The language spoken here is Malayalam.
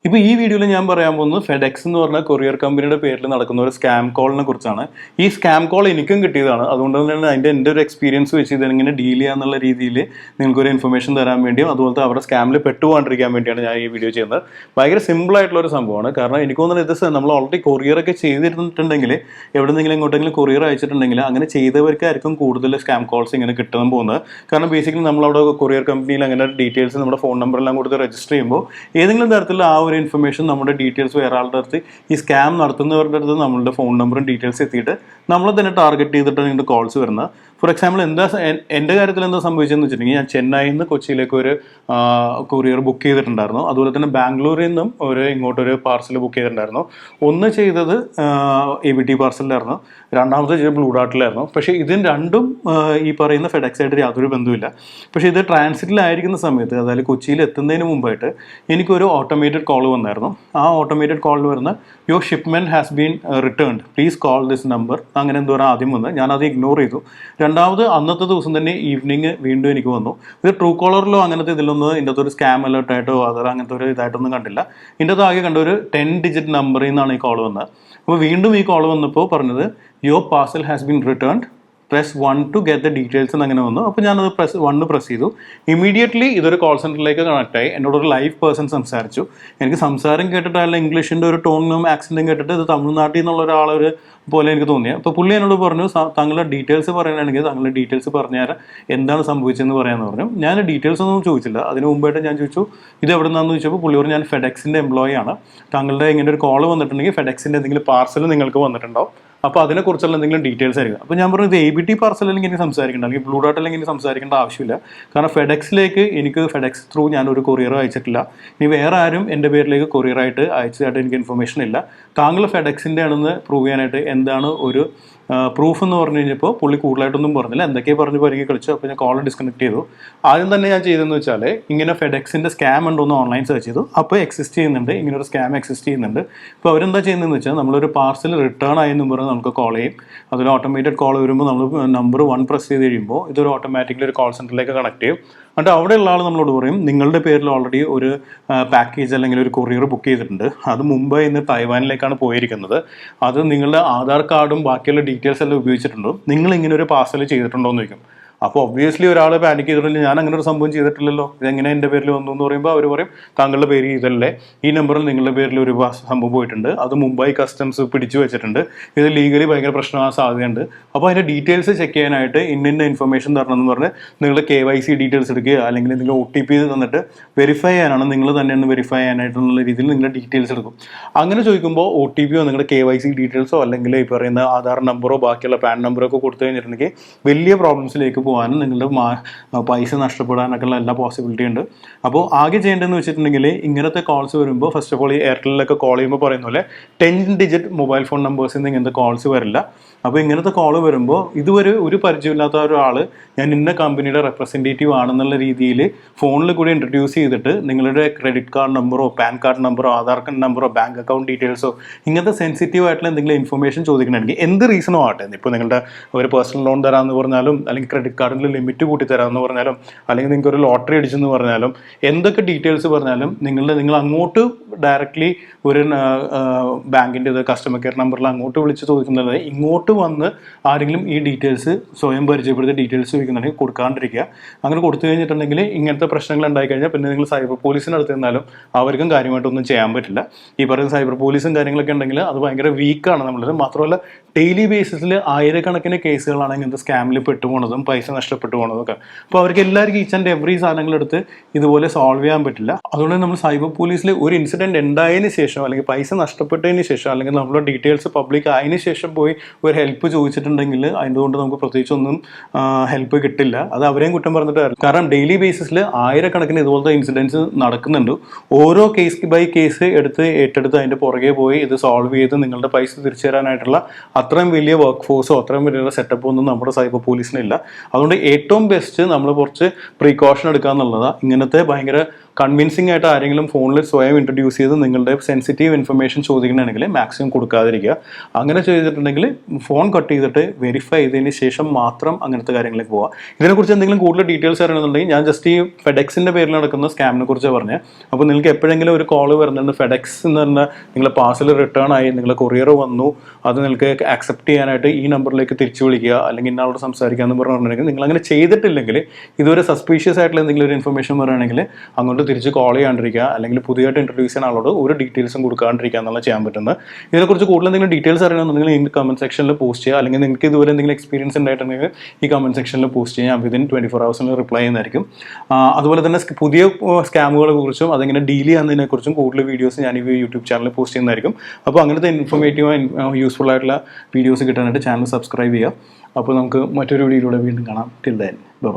ഇപ്പോൾ ഈ വീഡിയോയിൽ ഞാൻ പറയാൻ പോകുന്നത് ഫെഡെക്സ് എന്ന് പറഞ്ഞ കൊറിയർ കമ്പനിയുടെ പേരിൽ നടക്കുന്ന ഒരു സ്കാം കോളിനെ കുറിച്ചാണ്. ഈ സ്കാം കോൾ എനിക്കും കിട്ടിയതാണ്. അതുകൊണ്ട് തന്നെ എൻ്റെ ഒരു എക്സ്പീരിയൻസ് വെച്ച് ഇതെങ്ങനെ ഡീൽ ചെയ്യാന്നുള്ള രീതിയിൽ നിങ്ങൾക്കൊരു ഇൻഫർമേഷൻ തരാൻ വേണ്ടിയും അതുപോലത്തെ അവരുടെ സ്കാമിൽ പെട്ടുപോകാണ്ടിരിക്കാൻ വേണ്ടിയാണ് ഞാൻ ഈ വീഡിയോ ചെയ്യുന്നത്. ഭയങ്കര സിമ്പിളായിട്ടുള്ള ഒരു സംഭവമാണ്. കാരണം എനിക്ക് തോന്നുന്നത് ഇത് നമ്മൾ ഓൾറെഡി കൊറിയറൊക്കെ ചെയ്തിട്ടുണ്ടെങ്കിൽ എവിടെന്നെങ്കിലും എങ്ങോട്ടെങ്കിലും കൊറിയർ അയച്ചിട്ടുണ്ടെങ്കിൽ അങ്ങനെ ചെയ്തവർക്കായിരിക്കും കൂടുതൽ സ്കാം കോൾസ് ഇങ്ങനെ കിട്ടാൻ പോകുന്നത്. കാരണം ബേസിക്കലി നമ്മളവിടെ കൊറിയർ കമ്പനിയിൽ അങ്ങനെ ഡീറ്റെയിൽസ് നമ്മുടെ ഫോൺ നമ്പറെല്ലാം കൊടുത്ത് രജിസ്റ്റർ ചെയ്യുമ്പോൾ ഏതെങ്കിലും തരത്തിലുള്ള ആ ഒരു ഇൻഫർമേഷൻ നമ്മുടെ ഡീറ്റെയിൽസ് വേറെ ആളുടെ അടുത്ത് ഈ സ്കാം നടത്തുന്നവരുടെ അടുത്ത് നമ്മളുടെ ഫോൺ നമ്പറും ഡീറ്റെയിൽസ് എത്തിയിട്ട് നമ്മളെ തന്നെ ടാർഗറ്റ് ചെയ്തിട്ടാണ് ഇതിൻ്റെ കോൾസ് വരുന്നത്. ഫോർ എക്സാമ്പിൾ എൻ്റെ കാര്യത്തിൽ എന്താ സംഭവിച്ചതെന്ന് വെച്ചിട്ടുണ്ടെങ്കിൽ ഞാൻ ചെന്നൈയിൽ നിന്ന് കൊച്ചിയിലേക്ക് ഒരു കൊറിയർ ബുക്ക് ചെയ്തിട്ടുണ്ടായിരുന്നു. അതുപോലെ തന്നെ ബാംഗ്ലൂരിൽ നിന്നും ഇങ്ങോട്ടൊരു പാർസൽ ബുക്ക് ചെയ്തിട്ടുണ്ടായിരുന്നു. ഒന്ന് ചെയ്തത് ABT പാർസലിലായിരുന്നു, രണ്ടാമത്തെ ചെയ്തത് ബ്ലൂ ഡാർട്ടിലായിരുന്നു. പക്ഷേ ഇതിന് രണ്ടും ഈ പറയുന്ന ഫെഡെക്സ് ആയിട്ട് യാതൊരു ബന്ധവുമില്ല. പക്ഷേ ഇത് ട്രാൻസിറ്റിലായിരിക്കുന്ന സമയത്ത്, അതായത് കൊച്ചിയിൽ എത്തുന്നതിന് മുമ്പായിട്ട് എനിക്കൊരു ഓട്ടോമേറ്റഡ് കോൾ വന്നായിരുന്നു. ആ ഓട്ടോമേറ്റഡ് കോളിൽ വരുന്ന your shipment has been returned, please call this number, അങ്ങനെ എന്തോ ആദ്യം വന്ന് ഞാനത് ഇഗ്നോർ ചെയ്തു. രണ്ടാമത് അന്നത്തെ ദിവസം തന്നെ ഈവനിങ് വീണ്ടും എനിക്ക് വന്നു. ഇത് ട്രൂ കോളറിലോ അങ്ങനത്തെ ഇതിലൊന്നും ഇതിൻ്റെ അകത്തൊരു സ്കാം അലേർട്ടായിട്ടോ അതോ അങ്ങനത്തെ ഒരു ഇതായിട്ടൊന്നും കണ്ടില്ല. ഇതിൻ്റെ അകത്ത് ആകെ കണ്ട ഒരു 10 ഡിജിറ്റ് നമ്പറിൽ നിന്നാണ് ഈ കോൾ വന്നത്. അപ്പോൾ വീണ്ടും ഈ കോൾ വന്നപ്പോൾ പറഞ്ഞത് your parcel has been returned, press 1 to get the details എന്ന് അങ്ങനെ വന്നു. അപ്പോൾ ഞാനത് പ്രസ് ചെയ്തു. ഇമീഡിയറ്റ്ലി ഇതൊരു കോൾ സെൻറ്ററിലേക്ക് കണക്റ്റായി. എന്നോടൊരു ലൈവ് പേഴ്സൺ സംസാരിച്ചു. എനിക്ക് സംസാരം കേട്ടിട്ടല്ല ഇംഗ്ലീഷിൻ്റെ ഒരു ടോണും ആക്സൻറ്റും കേട്ടിട്ട് ഇത് തമിഴ്നാട്ടിൽ നിന്നുള്ള ഒരാളൊരു പോലെ എനിക്ക് തോന്നിയത്. അപ്പോൾ പുള്ളി എന്നോട് പറഞ്ഞു, താങ്കളുടെ ഡീറ്റെയിൽസ് പറയുകയാണെങ്കിൽ താങ്കളുടെ ഡീറ്റെയിൽസ് പറഞ്ഞുതരാം, എന്താണ് സംഭവിച്ചതെന്ന് പറയാമെന്ന് പറഞ്ഞു. ഞാൻ ഡീറ്റെയിൽസ് ഒന്നും ചോദിച്ചില്ല. അതിന് മുമ്പായിട്ട് ഞാൻ ചോദിച്ചു ഇത് എവിടെ നിന്നാണെന്ന് ചോദിച്ചപ്പോൾ പുള്ളി പറഞ്ഞു ഞാൻ ഫെഡെക്സിൻ്റെ എംപ്ലോയി ആണ്, താങ്കളുടെ ഇങ്ങനെ ഒരു കോൾ വന്നിട്ടുണ്ടെങ്കിൽ ഫെഡെക്സിൻ്റെ എന്തെങ്കിലും പാർസൽ നിങ്ങൾക്ക് വന്നിട്ടുണ്ടാവും, അപ്പോൾ അതിനെക്കുറിച്ചുള്ള എന്തെങ്കിലും ഡീറ്റെയിൽസ് ആയിരിക്കും. അപ്പോൾ ഞാൻ പറഞ്ഞു ഇത് ABT പാർസൽ അല്ലെങ്കിൽ എനിക്ക് സംസാരിക്കേണ്ട, അല്ലെങ്കിൽ ബ്ലൂ ഡാർട്ട് അല്ലെങ്കിൽ എനിക്ക് സംസാരിക്കേണ്ട ആവശ്യമില്ല. കാരണം ഫെഡെക്സിലേക്ക് എനിക്ക് ഫെഡെക്സ് ത്രൂ ഞാനൊരു കൊറിയർ അയച്ചിട്ടില്ല. ഇനി വേറെ ആരും എൻ്റെ പേരിലേക്ക് കൊറിയറായിട്ട് അയച്ചതായിട്ട് എനിക്ക് ഇൻഫർമേഷൻ ഇല്ല. താങ്കൾ ഫെഡെക്സിൻ്റെ ആണെന്ന് പ്രൂവ് ചെയ്യാനായിട്ട് എന്താണ് ഒരു പ്രൂഫ് എന്ന് പറഞ്ഞു കഴിഞ്ഞപ്പോൾ പുള്ളി കൂടുതലായിട്ടൊന്നും പറഞ്ഞില്ല, എന്തൊക്കെയോ പറഞ്ഞ് പരിഗി കളിച്ചു. അപ്പോൾ ഞാൻ കോൾ ഡിസ്കണക്ട് ചെയ്തു. ആദ്യം തന്നെ ഞാൻ ചെയ്തതെന്ന് വെച്ചാൽ ഇങ്ങനെ ഫെഡെക്സിൻ്റെ സ്കാം ഉണ്ടോ എന്ന് ഓൺലൈൻ സെർച്ച് ചെയ്തു. അപ്പോൾ എക്സിസ്റ്റ് ചെയ്യുന്നുണ്ട്, ഇങ്ങനെ ഒരു സ്കാം എക്സിസ്റ്റ് ചെയ്യുന്നുണ്ട്. അപ്പോൾ അവരെന്താ ചെയ്യുന്നതെന്ന് വെച്ചാൽ നമ്മളൊരു പാർസൽ റിട്ടേൺ ആയെന്ന് പറഞ്ഞ് നമുക്ക് കോൾ ചെയ്യും. അതിൽ ഓട്ടോമേറ്റഡ് കോൾ വരുമ്പോൾ നമ്മൾ നമ്പർ 1 പ്രസ് ചെയ്ത് കഴിയുമ്പോൾ ഇതൊരു ഓട്ടോമാറ്റിക്കലി ഒരു കോൾ സെൻറ്ററിലേക്ക് കണക്ട് ചെയ്യും. എന്നിട്ട് അവിടെയുള്ള ആൾ നമ്മളോട് പറയും നിങ്ങളുടെ പേരിൽ ഓൾറെഡി ഒരു പാക്കേജ് അല്ലെങ്കിൽ ഒരു കൊറിയർ ബുക്ക് ചെയ്തിട്ടുണ്ട്, അത് മുംബൈ നിന്ന് തായ്വാനിലേക്കാണ് പോയിരിക്കുന്നത്, അത് നിങ്ങളുടെ ആധാർ കാർഡും ബാക്കിയുള്ള ഡീറ്റെയിൽസ് എല്ലാം ഉപയോഗിച്ചിട്ടുണ്ടോ, നിങ്ങൾ ഇങ്ങനെ ഒരു പാർസൽ ചെയ്തിട്ടുണ്ടോ എന്ന് ചോദിക്കും. അപ്പോൾ ഒബ്വിയസ്ലി ഒരാൾ പാനിക് ചെയ്തിട്ടില്ല, ഞാൻ അങ്ങനെ ഒരു സംഭവം ചെയ്തിട്ടില്ലല്ലോ, ഇതെങ്ങനെ എൻ്റെ പേരിൽ വന്നു എന്ന് പറയുമ്പോൾ അവർ പറയും താങ്കളുടെ പേര് ഇതല്ലേ, ഈ നമ്പറിൽ നിങ്ങളുടെ പേരിൽ ഒരു സംഭവം പോയിട്ടുണ്ട്, അത് മുംബൈ കസ്റ്റംസ് പിടിച്ചു വെച്ചിട്ടുണ്ട്, ഇത് ലീഗലി ഭയങ്കര പ്രശ്നമാകാൻ സാധ്യതയുണ്ട്. അപ്പോൾ അതിൻ്റെ ഡീറ്റെയിൽസ് ചെക്ക് ചെയ്യാനായിട്ട് ഇന്ന ഇൻഫർമേഷൻ തരണം എന്ന് പറഞ്ഞ് നിങ്ങളുടെ KYC ഡീറ്റെയിൽസ് എടുക്കുക, അല്ലെങ്കിൽ നിങ്ങൾ OTP തന്നിട്ട് വെരിഫൈ ചെയ്യാനാണ്, നിങ്ങൾ തന്നെയാണ് വെരിഫൈ ചെയ്യാനായിട്ടുള്ള രീതിയിൽ നിങ്ങളുടെ ഡീറ്റെയിൽസ് എടുക്കും. അങ്ങനെ ചോദിക്കുമ്പോൾ OTPയോ നിങ്ങളുടെ KYC ഡീറ്റെയിൽസോ അല്ലെങ്കിൽ ഈ പറയുന്ന ആധാർ നമ്പറോ ബാക്കിയുള്ള പാൻ നമ്പറോ ഒക്കെ കൊടുത്തു കഴിഞ്ഞിട്ടുണ്ടെങ്കിൽ വലിയ പ്രോബ്ലംസിലേക്ക് പോകാനും നിങ്ങളുടെ പൈസ നഷ്ടപ്പെടാനൊക്കെ ഉള്ള എല്ലാ പോസിബിലിറ്റി ഉണ്ട്. അപ്പോൾ ആകെ ചെയ്യേണ്ടതെന്ന് വെച്ചിട്ടുണ്ടെങ്കിൽ ഇങ്ങനത്തെ കോൾസ് വരുമ്പോൾ ഫസ്റ്റ് ഓഫ് ഓൾ ഈ എയർടെലിലൊക്കെ കോൾ ചെയ്യുമ്പോൾ പറയുന്ന പോലെ 10 ഡിജിറ്റ് മൊബൈൽ ഫോൺ നമ്പേഴ്സിൽ നിന്ന് ഇങ്ങനത്തെ കോൾസ് വരില്ല. അപ്പോൾ ഇങ്ങനത്തെ കോൾ വരുമ്പോൾ ഇതുവരെ ഒരു പരിചയമില്ലാത്ത ഒരാൾ ഞാൻ ഇന്ന കമ്പനിയുടെ റെപ്രസെൻറ്റേറ്റീവ് ആണെന്നുള്ള രീതിയിൽ ഫോണിൽ കൂടി ഇൻട്രൊഡ്യൂസ് ചെയ്തിട്ട് നിങ്ങളുടെ ക്രെഡിറ്റ് കാർഡ് നമ്പറോ പാൻ കാർഡ് നമ്പറോ ആധാർ കാർഡ് നമ്പറോ ബാങ്ക് അക്കൗണ്ട് ഡീറ്റെയിൽസോ ഇങ്ങനത്തെ സെൻസിറ്റീവ് ആയിട്ടുള്ള എന്തെങ്കിലും ഇൻഫർമേഷൻ ചോദിക്കണമെങ്കിൽ എന്ത് റീസണോ ആട്ടെ, ഇപ്പോൾ നിങ്ങളുടെ ഒരു പേഴ്സണൽ ലോൺ തരാമെന്ന് പറഞ്ഞാലും അല്ലെങ്കിൽ ക്രെഡിറ്റ് കാർഡിൽ ലിമിറ്റ് കൂട്ടി തരാമെന്ന് പറഞ്ഞാലും അല്ലെങ്കിൽ നിങ്ങൾക്ക് ഒരു ലോട്ടറി അടിച്ചെന്ന് പറഞ്ഞാലും എന്തൊക്കെ ഡീറ്റെയിൽസ് പറഞ്ഞാലും നിങ്ങൾ അങ്ങോട്ട് ഡയറക്റ്റ്ലി ഒരു ബാങ്കിൻ്റെ കസ്റ്റമർ കെയർ നമ്പറിൽ അങ്ങോട്ട് വിളിച്ച് ചോദിക്കുന്നത് ഇങ്ങോട്ട് വന്ന് ആരെങ്കിലും ഈ ഡീറ്റെയിൽസ് സ്വയം പരിചയപ്പെടുത്തി ഡീറ്റെയിൽസ് ചോദിക്കുന്നുണ്ടെങ്കിൽ കൊടുക്കാണ്ടിരിക്കുക. അങ്ങനെ കൊടുത്തു കഴിഞ്ഞിട്ടുണ്ടെങ്കിൽ ഇങ്ങനത്തെ പ്രശ്നങ്ങൾ ഉണ്ടായിക്കഴിഞ്ഞാൽ പിന്നെ നിങ്ങൾ സൈബർ പോലീസിനടുത്ത് നിന്നാലും അവർക്കും കാര്യമായിട്ടൊന്നും ചെയ്യാൻ പറ്റില്ല. ഈ പറയുന്ന സൈബർ പോലീസും കാര്യങ്ങളൊക്കെ ഉണ്ടെങ്കിൽ അത് ഭയങ്കര വീക്കാണ് നമ്മളത്. മാത്രമല്ല ഡെയിലി ബേസിസിൽ ആയിരക്കണക്കിന് കേസുകളാണ് ഇങ്ങനത്തെ സ്കാമിൽ പെട്ടുപോകുന്നതും പൈസ നഷ്ടപ്പെട്ടു പോകുന്നതൊക്കെ. അപ്പോൾ അവർക്ക് എല്ലാവർക്കും ഈച്ച് ആൻഡ് എവറി സാധനങ്ങളെടുത്ത് ഇതുപോലെ സോൾവ് ചെയ്യാൻ പറ്റില്ല. അതുകൊണ്ട് നമ്മൾ സൈബർ പോലീസിൽ ഒരു ഇൻസിഡൻറ്റ് ഉണ്ടായതിന് ശേഷം അല്ലെങ്കിൽ പൈസ നഷ്ടപ്പെട്ടതിന് ശേഷം അല്ലെങ്കിൽ നമ്മുടെ ഡീറ്റെയിൽസ് പബ്ലിക് ആയതിനു ശേഷം പോയി ഒരു ഹെൽപ്പ് ചോദിച്ചിട്ടുണ്ടെങ്കിൽ അതിൻ്റെ നമുക്ക് പ്രത്യേകിച്ചൊന്നും ഹെൽപ്പ് കിട്ടില്ല. അത് അവരെയും കുറ്റം പറഞ്ഞിട്ട് കാരണം ഡെയിലി ബേസിസിൽ ആയിരക്കണക്കിന് ഇതുപോലത്തെ ഇൻസിഡൻസ് നടക്കുന്നുണ്ട്. ഓരോ കേസ് ബൈ കേസ് ഏറ്റെടുത്ത് അതിൻ്റെ പുറകെ പോയി ഇത് സോൾവ് ചെയ്ത് നിങ്ങളുടെ പൈസ തിരിച്ചു തരാനായിട്ടുള്ള അത്രയും വലിയ വർക്ക് ഫോഴ്സോ അത്രയും വലിയ സെറ്റപ്പോ ഒന്നും നമ്മുടെ സൈബർ പോലീസിനില്ല. അതുകൊണ്ട് ഏറ്റവും ബെസ്റ്റ് നമ്മൾ കുറച്ച് പ്രീകോഷൻ എടുക്കുക എന്നുള്ളതാണ്. ഇങ്ങനത്തെ ഭയങ്കര കൺവിൻസിംഗ് ആയിട്ട് ആരെങ്കിലും ഫോണിൽ സ്വയം ഇൻട്രൊഡ്യൂസ് ചെയ്ത് നിങ്ങളുടെ സെൻസിറ്റീവ് ഇൻഫർമേഷൻ ചോദിക്കണമെങ്കിൽ മാക്സിമം കൊടുക്കാതിരിക്കുക. അങ്ങനെ ചെയ്തിട്ടുണ്ടെങ്കിൽ ഫോൺ കട്ട് ചെയ്തിട്ട് വെരിഫൈ ചെയ്തതിന് ശേഷം മാത്രം അങ്ങനത്തെ കാര്യങ്ങളിലേക്ക് പോവുക. ഇതിനെക്കുറിച്ച് എന്തെങ്കിലും കൂടുതൽ ഡീറ്റെയിൽസ് അറിയണമെന്നുണ്ടെങ്കിൽ ഞാൻ ജസ്റ്റ് ഈ ഫെഡെക്സിൻ്റെ പേരിൽ നടക്കുന്ന സ്കാമിനെ കുറിച്ച് പറഞ്ഞത്. അപ്പോൾ നിങ്ങൾക്ക് എപ്പോഴെങ്കിലും ഒരു കോൾ വരുന്നുണ്ട്, ഫെഡെക്സ് എന്ന് പറഞ്ഞാൽ നിങ്ങളുടെ പാർസൽ റിട്ടേൺ ആയി, നിങ്ങളുടെ കൊറിയർ വന്നു, അത് നിങ്ങൾക്ക് ആക്സെപ്റ്റ് ചെയ്യാനായിട്ട് ഈ നമ്പറിലേക്ക് തിരിച്ചു വിളിക്കുക അല്ലെങ്കിൽ ഇന്നാളോട് സംസാരിക്കാമെന്ന് പറഞ്ഞിട്ടുണ്ടെങ്കിൽ, നിങ്ങൾ അങ്ങനെ ചെയ്തിട്ടില്ലെങ്കിൽ ഇതുവരെ സസ്പീഷ്യസ് ആയിട്ടുള്ള എന്തെങ്കിലും ഒരു ഇൻഫർമേഷൻ പറയുകയാണെങ്കിൽ അങ്ങോട്ട് തിരിച്ച് കോൾ ചെയ്യാണ്ടിരിക്കുക, അല്ലെങ്കിൽ പുതിയതായിട്ട് ഇൻട്രൊഡ്യൂസ് ചെയ്യുന്ന ആളോട് ഒരു ഡീറ്റെയിൽസും കൊടുക്കാണ്ടിരിക്കുക എന്നുള്ള ചെയ്യാൻ പറ്റുന്നത്. ഇതിനെക്കുറിച്ച് കൂടുതൽ എന്തെങ്കിലും ഡീറ്റെയിൽസ് അറിയണമെന്നുണ്ടെങ്കിൽ ഈ കമന്റ് സെക്ഷനിൽ പോസ്റ്റ് ചെയ്യുക, അല്ലെങ്കിൽ നിങ്ങൾക്ക് ഇതുവരെ എന്തെങ്കിലും എക്സ്പീരിയൻസ് ഉണ്ടായിട്ടുണ്ടെങ്കിൽ ഈ കമന്റ് സെക്ഷനിൽ പോസ്റ്റ് ചെയ്യുക. ഞാൻ വിതിൻ 24 hours റിപ്ലൈ ചെയ്യുന്നതായിരിക്കും. അതുപോലെ തന്നെ പുതിയ സ്കാമുകളെ കുറിച്ചും അതെങ്ങനെ ഡീൽ ചെയ്യാവുന്നതിനെ കുറിച്ചും കൂടുതൽ വീഡിയോസ് ഞാൻ ഈ യൂട്യൂബ് ചാനലിൽ പോസ്റ്റ് ചെയ്യുന്നതായിരിക്കും. അപ്പോൾ അങ്ങനത്തെ ഇൻഫോർമേറ്റീവ് യൂസ്ഫുൾ ആയിട്ടുള്ള വീഡിയോസ് കിട്ടാനായിട്ട് ചാനൽ സബ്സ്ക്രൈബ് ചെയ്യുക. അപ്പോൾ നമുക്ക് മറ്റൊരു വീഡിയോയിലൂടെ വീണ്ടും കാണാം. Till then bye.